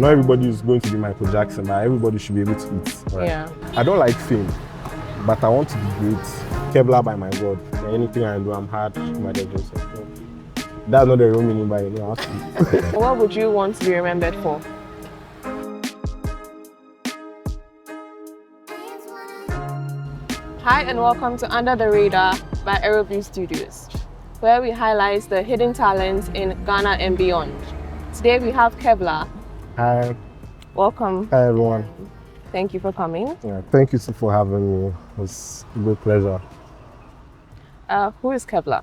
Not everybody is going to be Michael Jackson, but everybody should be able to eat. Right? Yeah. I don't like fame, but I want to be great. Kevlar by my God. Anything I do, I'm hard to my deadline. So, that's not the real meaning by it. What would you want to be remembered for? Hi and welcome to Under the Radar by Aerovue Studios, where we highlight the hidden talents in Ghana and beyond. Today we have Kevlar. Hi. Welcome. Hi everyone. Thank you for coming. Yeah, thank you for having me. It's a great pleasure. Who is Kevlar?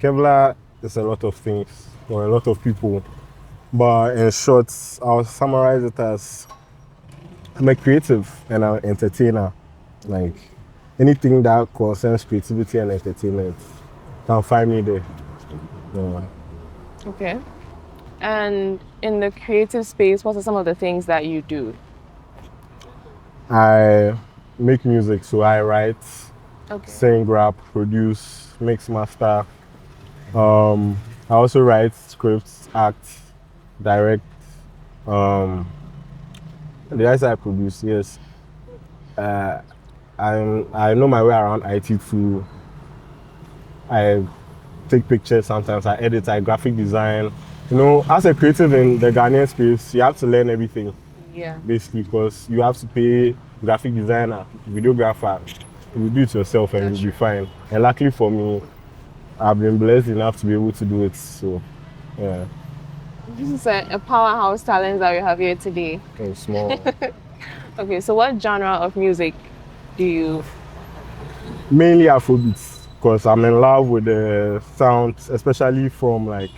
Kevlar is a lot of things for a lot of people, but in short, I'll summarize it as I'm a creative and I'm an entertainer. Like anything that concerns creativity and entertainment, you can find me there. Yeah. Okay. And in the creative space, what are some of the things that you do? I make music, so I write, sing, rap, produce, mix, master. I also write scripts, act, direct. The guys I produce, yes. I know my way around IT too. I take pictures sometimes, I edit, I graphic design. You know, as a creative in the Ghanaian space, you have to learn everything. Yeah. Basically, because you have to pay graphic designer, videographer. You do it yourself and you'll be fine. And luckily for me, I've been blessed enough to be able to do it. So, yeah. This is a powerhouse talent that we have here today. Okay, small. Okay, so what genre of music do you? Mainly Afrobeats, because I'm in love with the sound, especially from like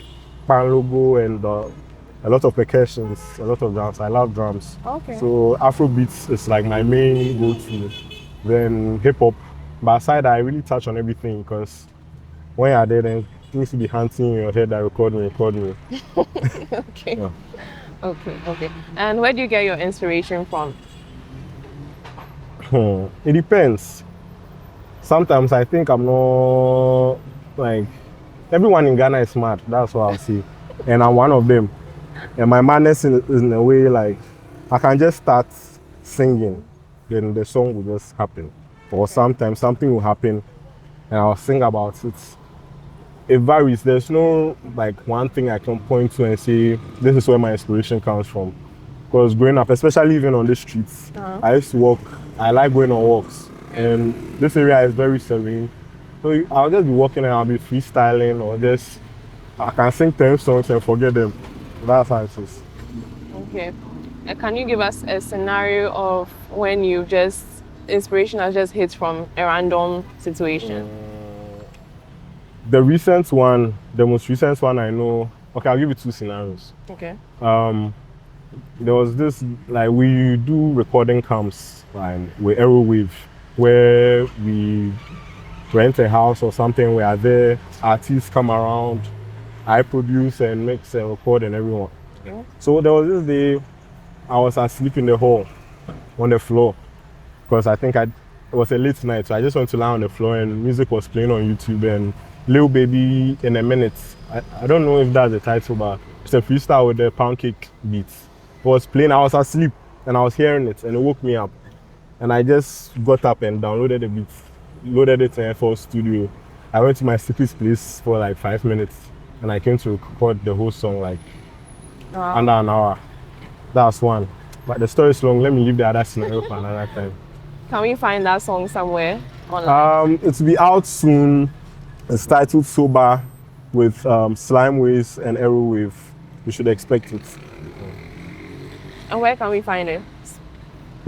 pan logo and a lot of percussions, a lot of drums. I love drums. Okay. So Afrobeats is like my main go-to. Then hip hop. But aside, I really touch on everything because when you're there, then you need to be hunting in your head that record me. Okay. Yeah. Okay. And where do you get your inspiration from? It depends. Sometimes I think I'm not like everyone in Ghana is smart. That's what I'll say, and I'm one of them. And my madness is in a way like I can just start singing, then the song will just happen. Or sometimes something will happen, and I'll sing about it. It varies. There's no like one thing I can point to and say this is where my inspiration comes from. Because growing up, especially even on the streets, I used to walk. I like going on walks, and this area is very serene. So I'll just be walking and I'll be freestyling, or just I can sing 10 songs and forget them. That's how it is. Okay. Can you give us a scenario of when inspiration has just hit from a random situation? The most recent one I know. Okay, I'll give you 2 scenarios. Okay. There was this, like we do recording camps with Aerovue, where we rent a house or something. We are there, artists come around, I produce and mix and record and everyone. Okay. So there was this day, I was asleep in the hall on the floor because I think it was a late night, so I just went to lie on the floor and music was playing on YouTube and Lil Baby in a Minute. I don't know if that's the title, but it's a freestyle with the pancake beats. It was playing, I was asleep and I was hearing it and it woke me up. And I just got up and downloaded the beats, loaded it in Aerovue Studio. I went to my secret place for like 5 minutes and I came to record the whole song like under an hour. That's one. But the story is long, let me leave the other scenario for another time. Can we find that song somewhere online? It will be out soon. It's titled Sober with Slimeways and Aerovue. You should expect it. And where can we find it?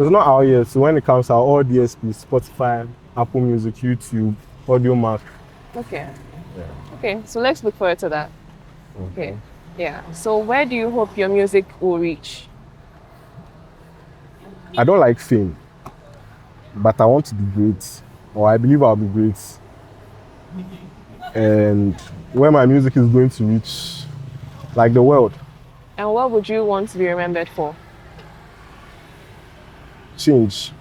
It's not out yet, so when it comes out, all DSP, Spotify, Apple Music, YouTube, Audiomack. Okay. Yeah. Okay, so let's look forward to that. Okay. Yeah. So where do you hope your music will reach? I don't like fame, but I want to be great, or I believe I'll be great. And where my music is going to reach, like the world. And what would you want to be remembered for? Change.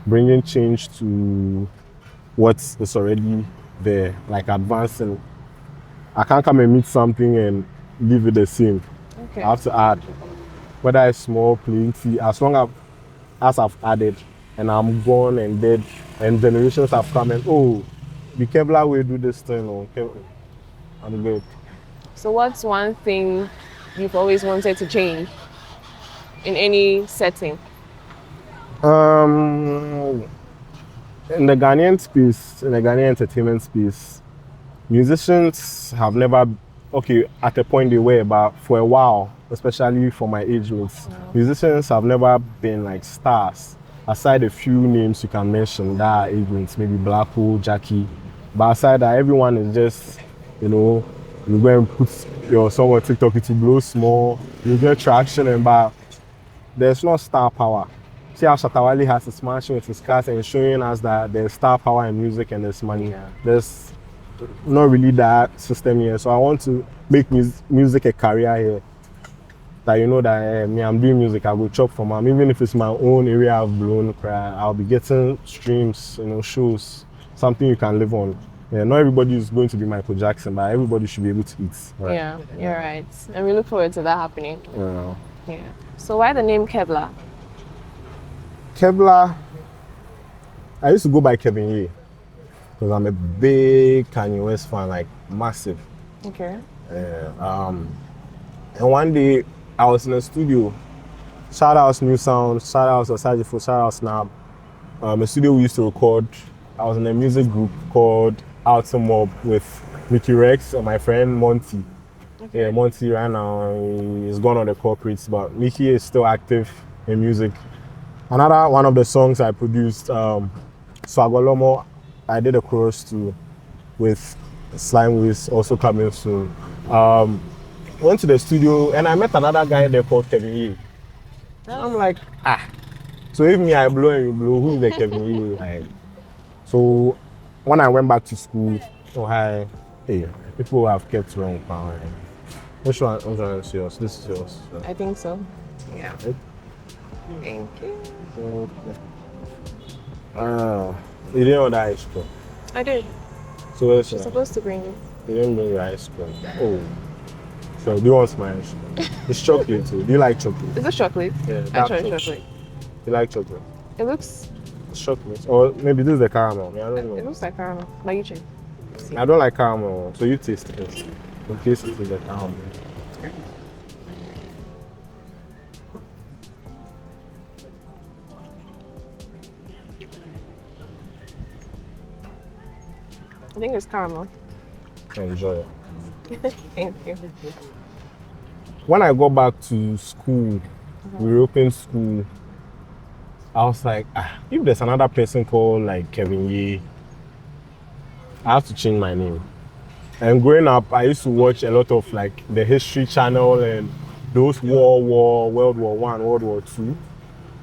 Bringing change to what is already there, like advancing. I can't come and meet something and leave it the same. Okay. I have to add, whether it's small, plenty, as long as I've added and I'm gone and dead and generations have come and the Kevlar will do this thing I'm good. So what's one thing you've always wanted to change in any setting? In the Ghanaian space, in the Ghanaian entertainment space, musicians have never, at a point they were, but for a while, especially for my age mates, musicians have never been like stars. Aside a few names you can mention that are age mates, maybe Blacko, Jackie, but aside that, everyone is just, you go and put your song on TikTok, it will blow small, you get traction, but there's no star power. See how Shatawale has his mansion with his cars and showing us that there's star power in music and there's money. Yeah. There's not really that system here. So I want to make music a career here. That that me, I'm doing music, I will chop for them. Even if it's my own area I've blown, I'll be getting streams, shows, something you can live on. Yeah, not everybody is going to be Michael Jackson, but everybody should be able to eat. Right? Yeah, you're right. And we look forward to that happening. Yeah. So why the name Kevlar? Kevlar, I used to go by Kevin Ye because I'm a big Kanye West fan, like massive. Okay. And one day I was in a studio. Shout out New Sound, shout out Osajifo, shout out Snap. A studio we used to record. I was in a music group called Outer Mob with Mickey Rex and my friend Monty. Okay. Yeah, Monty right now is gone on the corporates, but Mickey is still active in music. Another one of the songs I produced, Swagolomo, I did a chorus to with Slime Wiz also coming soon. Went to the studio and I met another guy there called Kevin Ye. I'm like, so if me I blow and you blow, who's the Kevin Ye? Like, so when I went back to school, people have kept wrong. Which one is yours? This is yours. So. I think so. Yeah. Thank you. You didn't order ice cream? I did. So where's You're supposed to bring it. You didn't bring your ice cream. So do you want my ice cream? It's chocolate too. Do you like chocolate? Is it chocolate? Yeah, I tried chocolate. You like chocolate? It looks... It's chocolate. Or maybe this is the caramel. I don't know. It looks like caramel. Like you check. I don't like caramel, so you taste it. In case it is the caramel. I think it's caramel. Enjoy it. Thank you. When I got back to school, we reopened school, I was like, if there's another person called like Kevin Ye, I have to change my name. And growing up, I used to watch a lot of like the History Channel and those World War I, World War II.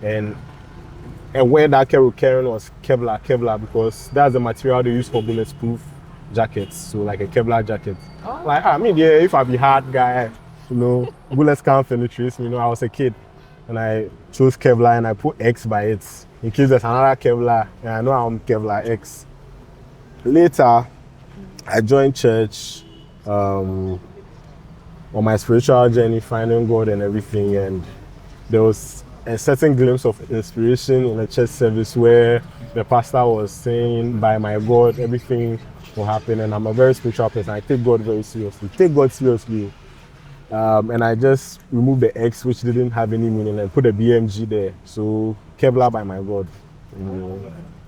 And where that carrying was Kevlar, because that's the material they use for bulletproof jackets. So like a Kevlar jacket. Oh. Like, if I be hard guy, bullets can't penetrate me. I was a kid and I chose Kevlar and I put X by it in case there's another Kevlar and I know I'm Kevlar X. Later, I joined church on my spiritual journey, finding God and everything, and there was a certain glimpse of inspiration in a church service where the pastor was saying, by my God, everything will happen. And I'm a very spiritual person. I take God very seriously. Take God seriously. And I just removed the X, which didn't have any meaning, and put a BMG there. So Kevlar by my God.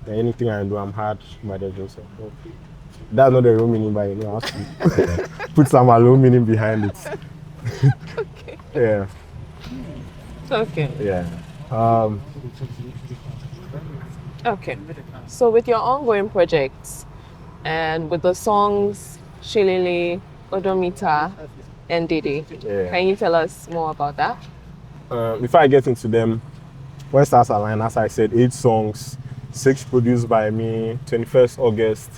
Anything I do, I'm hard by the grace of God. That's not the real meaning, but I have to put some low meaning behind it. Okay. Yeah. Okay. Yeah. Okay. So with your ongoing projects and with the songs Shilili, Odomita, and Didi, can you tell us more about that? Before I get into them, when Stars Align, as I said, 8 songs, 6 produced by me, 21st August.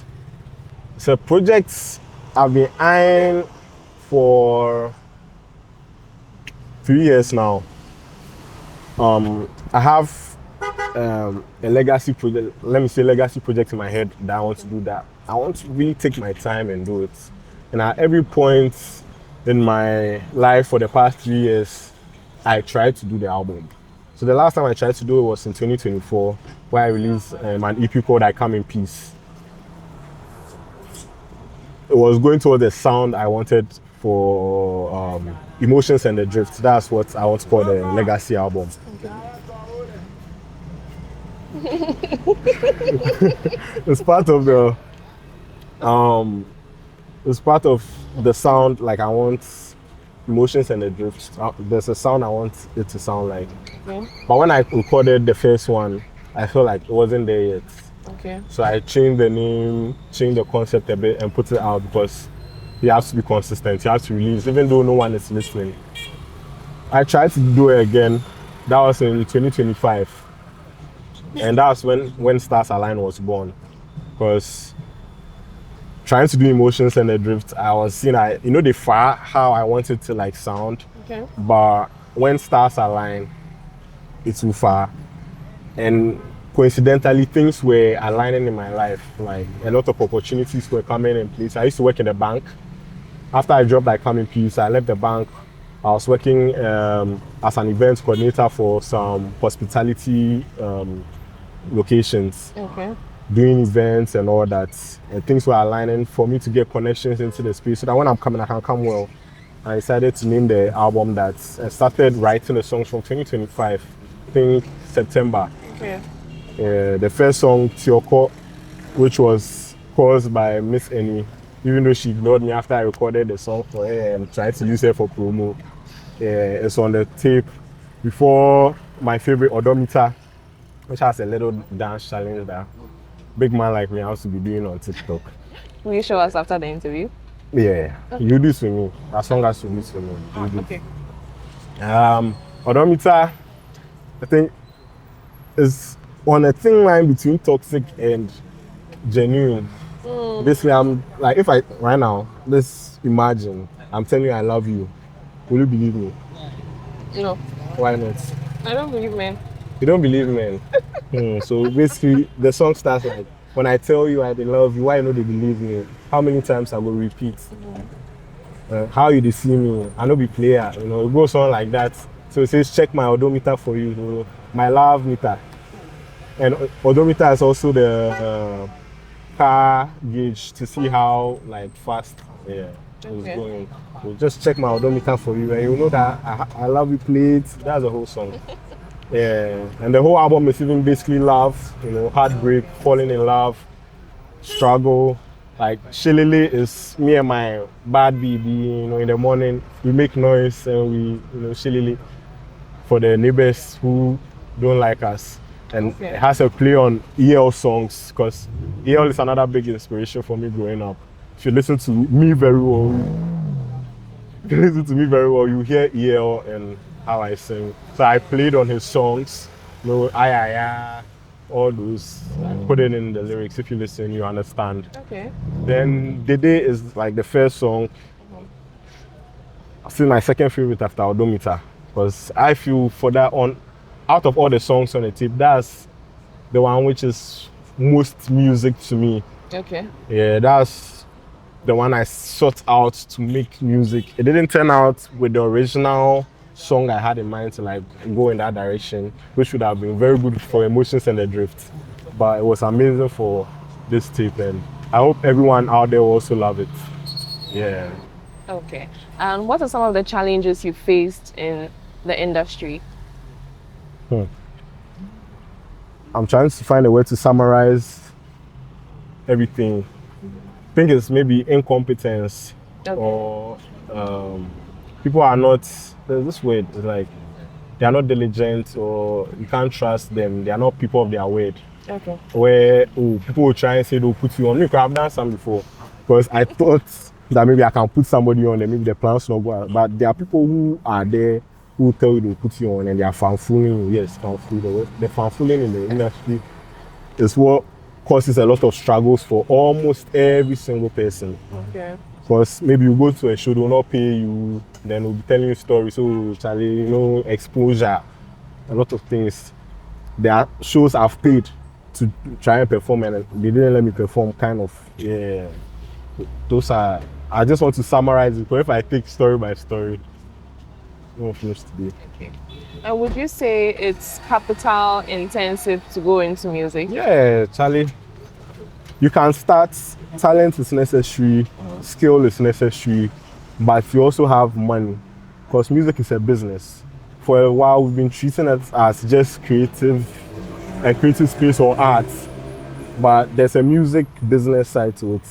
So projects I've been eyeing for 3 years now. I have a legacy project, legacy project in my head that I want to do that. I want to really take my time and do it. And at every point, in my life for the past 3 years, I tried to do the album. So the last time I tried to do it was in 2024, where I released an EP called I Come in Peace. It was going towards the sound I wanted for Emotions and the Drift. That's what I want to call the legacy album. It's part of the sound. Like, I want Emotions and the Drift. There's a sound I want it to sound like. Okay. But when I recorded the first one, I felt like it wasn't there yet. Okay. So I changed the name, changed the concept a bit, and put it out because you have to be consistent. You have to release, even though no one is listening. I tried to do it again. That was in 2025. And that's when Stars Align was born. Because trying to do Emotions and the Drift, I was seeing, the far how I wanted to like sound. Okay. But when Stars Align, it's too far. And coincidentally, things were aligning in my life. Like, a lot of opportunities were coming in place. I used to work in the bank. After I dropped I Come in Peace, I left the bank. I was working as an event coordinator for some hospitality locations. Okay. Doing events and all that. And things were aligning for me to get connections into the space so that when I'm coming, I can come well. I decided to name the album that. I started writing the songs from 2025, I think September. Okay. The first song, Tioko, which was caused by Miss Annie, even though she ignored me after I recorded the song for her and tried to use her for promo. It's on the tape before my favorite Odometer, which has a little dance challenge that big man like me has to be doing on TikTok. Will you show us after the interview? Yeah, okay. You do this with me, as long as you do this with me. Okay. Odometer, I think, is on a thin line between toxic and genuine. Basically, I'm like, if I right now, let's imagine I'm telling you I love you, will you believe me? No. Why not? I don't believe men. You don't believe men? So basically, the song starts like, when I tell you I love you, why you know they believe me? How many times I will repeat? How you deceive me? I know be player, it goes on like that. So it says, check my odometer for you, my love meter. And odometer is also the car gauge to see how like fast it's going. So just check my odometer for you, and you know that I love you plate. That's the whole song. Yeah, and the whole album is even basically love, heartbreak, falling in love, struggle. Like, Shilili is me and my bad baby, in the morning we make noise and we, Shilili for the neighbors who don't like us. And it has a play on EL songs, because EL is another big inspiration for me growing up. If you listen to me very well, you hear EL and how I sing. So I played on his songs, all those. I put it in the lyrics. If you listen, you understand. Okay. Then Dede is like the first song. Still my second favorite after Odometer, because I feel for that out of all the songs on the tape, that's the one which is most music to me. Okay. Yeah, that's the one I sought out to make music. It didn't turn out with the original song I had in mind to like go in that direction, which would have been very good for Emotions and the Drift. But it was amazing for this tape, and I hope everyone out there will also love it. Yeah. Okay. And what are some of the challenges you faced in the industry? I'm trying to find a way to summarize everything. I think it's maybe incompetence, or people are not, there's this word, it's like they are not diligent, or you can't trust them, they are not people of their word. Okay. Where people will try and say they'll put you on. Look, I've done some before, because I thought that maybe I can put somebody on and maybe the plans will not go out. But there are people who are there who tell you they'll put you on and they are fanfooling. Yes, fanfooling. The fanfooling in the industry is what causes a lot of struggles for almost every single person. Okay. Because maybe you go to a show, they will not pay you, then we'll be telling you stories, so Charlie, exposure, a lot of things. There are shows I've paid to try and perform and they didn't let me perform, kind of. Yeah. Those are I just want to summarize it. But if I take story by story, we won't finish today. Okay. And would you say it's capital intensive to go into music? Yeah, Charlie. You can start. Talent is necessary, skill is necessary, but you also have money, because music is a business. For a while, we've been treating it as just creative space or art, but there's a music business side to it,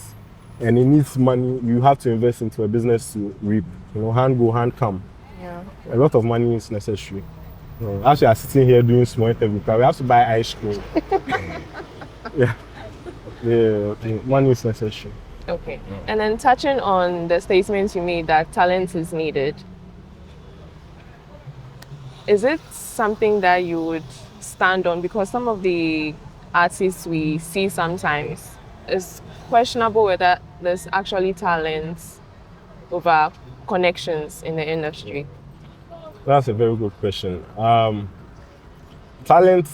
and it needs money. You have to invest into a business to reap. Hand go, hand come. Yeah. A lot of money is necessary. As we are sitting here doing small interview, we have to buy ice cream. Yeah. Yeah, money is necessary. Okay. And then touching on the statements you made that talent is needed, is it something that you would stand on? Because some of the artists we see sometimes, it's questionable whether there's actually talent over connections in the industry. That's a very good question. Talent,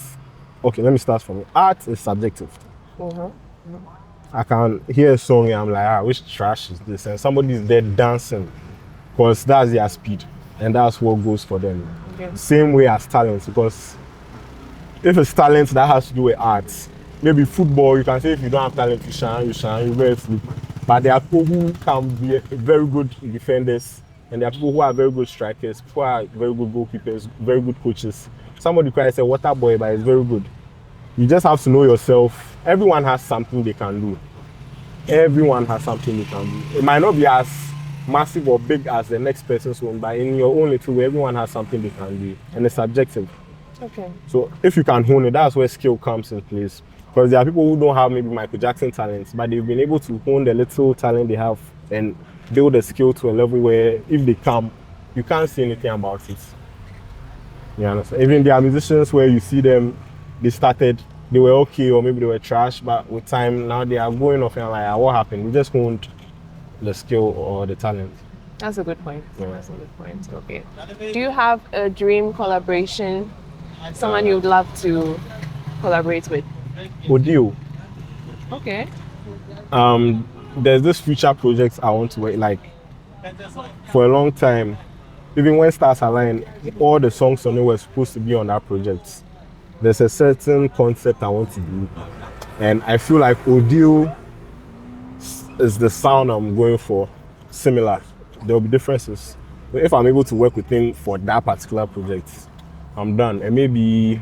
okay, let me start from it. Art is subjective. I can hear a song and I'm like, which trash is this? And somebody's there dancing, because that's their speed and that's what goes for them. Okay. Same way as talent, because if it's talent that has to do with art, maybe football, you can say if you don't have talent, you shine, you very sleep. But there are people who can be very good defenders, and there are people who are very good strikers, people who are very good goalkeepers, very good coaches. Somebody cries a water boy, but it's very good. You just have to know yourself. Everyone has something they can do. Everyone has something they can do. It might not be as massive or big as the next person's own, but in your own little way, everyone has something they can do, and it's subjective. Okay. So if you can hone it, that's where skill comes in place. Because there are people who don't have maybe Michael Jackson talents, but they've been able to hone the little talent they have and build a skill to a level where if they come, you can't say anything about it. You understand? Even there are musicians where you see them, they were okay or maybe they were trash, but with time now they are going off and like, what happened? We just honed the skill or the talent. That's a good point. Yeah. That's a good point. Okay. Do you have a dream collaboration? Someone you'd love to collaborate with? Audio. Okay. There's this future project I want to work like for a long time. Even when stars align, all the songs on it were supposed to be on that project. There's a certain concept I want to do, and I feel like audio is the sound I'm going for. Similar, there will be differences. But if I'm able to work with him for that particular project, I'm done. And maybe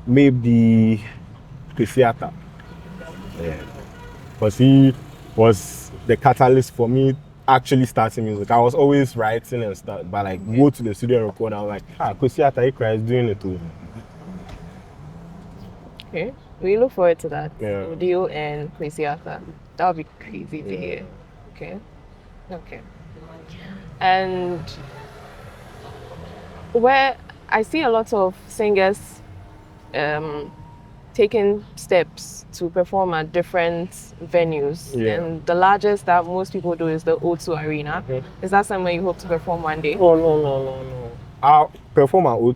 the theater. Yeah. Because he was the catalyst for me actually starting music. I was always writing and stuff, but like go to the studio and record, I was like, Kosiata Ikra is doing it too. Okay. We look forward to that. Yeah. Audio and Kosiata. That would be crazy to hear. Okay. Okay. And where I see a lot of singers taking steps to perform at different venues. Yeah. And the largest that most people do is the O2 Arena. Is that somewhere you hope to perform one day? Oh, no. I'll perform at O2,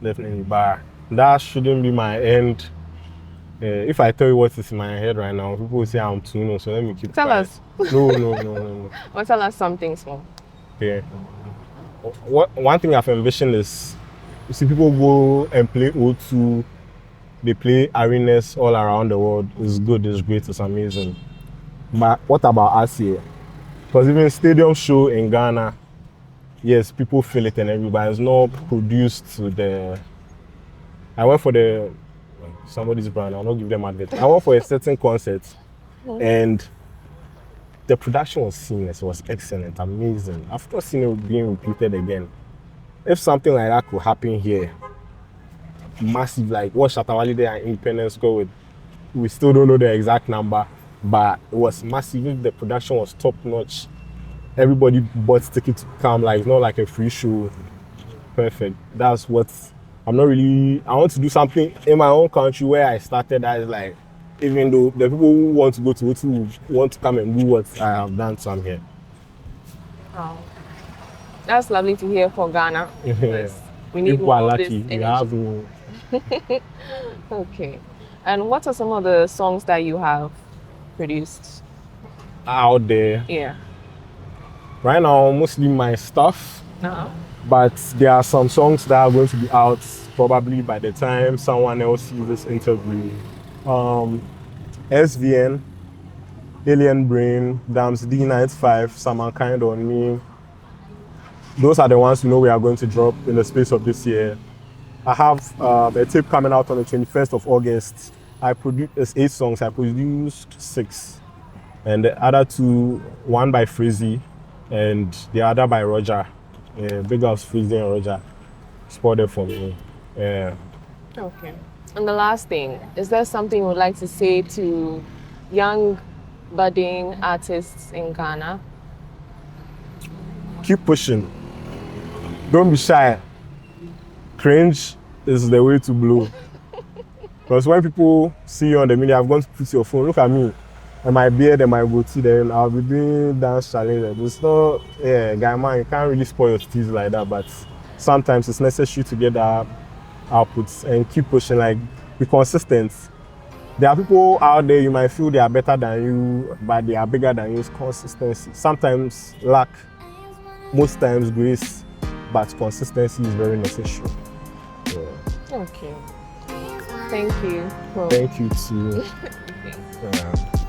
definitely, but that shouldn't be my end. If I tell you what is in my head right now, people will say I'm too new, so let me keep Tell quiet. us. No. Or tell us something small. Yeah. One thing I've envisioned is, you see people go and play O2, they play arenas all around the world. It's good, it's great, it's amazing. But what about us here? Because even stadium show in Ghana, yes, people feel it and everybody. It's not produced to the... I went for somebody's brand, I'll not give them advert. I went for a certain concert and the production was seamless, it was excellent, amazing. I've not seen it being repeated again. If something like that could happen here, massive, like what Shatawalide and Independence go with, we still don't know the exact number, but it was massive. If the production was top notch, everybody bought tickets to come, like it's not like a free show. Perfect. That's what I want to do something in my own country where I started. That is like, even though the people who want to go to O2 want to come and do what I have done, so I'm here. Oh. That's lovely to hear for Ghana. Yeah. We need People more are of lucky. this We energy. have Okay. And what are some of the songs that you have produced? out there. Yeah. Right now, mostly my stuff, Uh-huh. but there are some songs that are going to be out probably by the time someone else sees this interview. SVN, Alien Brain, Dams D95, Summer Kind on Me. Those are the ones we are going to drop in the space of this year. I have a tape coming out on the 21st of August. I produced 8 songs. I produced 6. And the other 2, one by Frizzy and the other by Roger. Big ups Frizzy and Roger. Spotted for me. Yeah. Okay. And the last thing, is there something you would like to say to young budding artists in Ghana? Keep pushing. Don't be shy. Cringe is the way to blow. Because when people see you on the media, I've gone to put your phone, look at me, and my beard and my goatee, then I'll be doing dance challenges. It's not, guy man, you can't really spoil your teeth like that, but sometimes it's necessary to get that outputs and keep pushing, like, be consistent. There are people out there, you might feel they are better than you, but they are bigger than you. It's consistency. Sometimes luck, most times grace, but consistency is very necessary. Yeah. Okay. Thank you. Thank you too. Thanks. Yeah.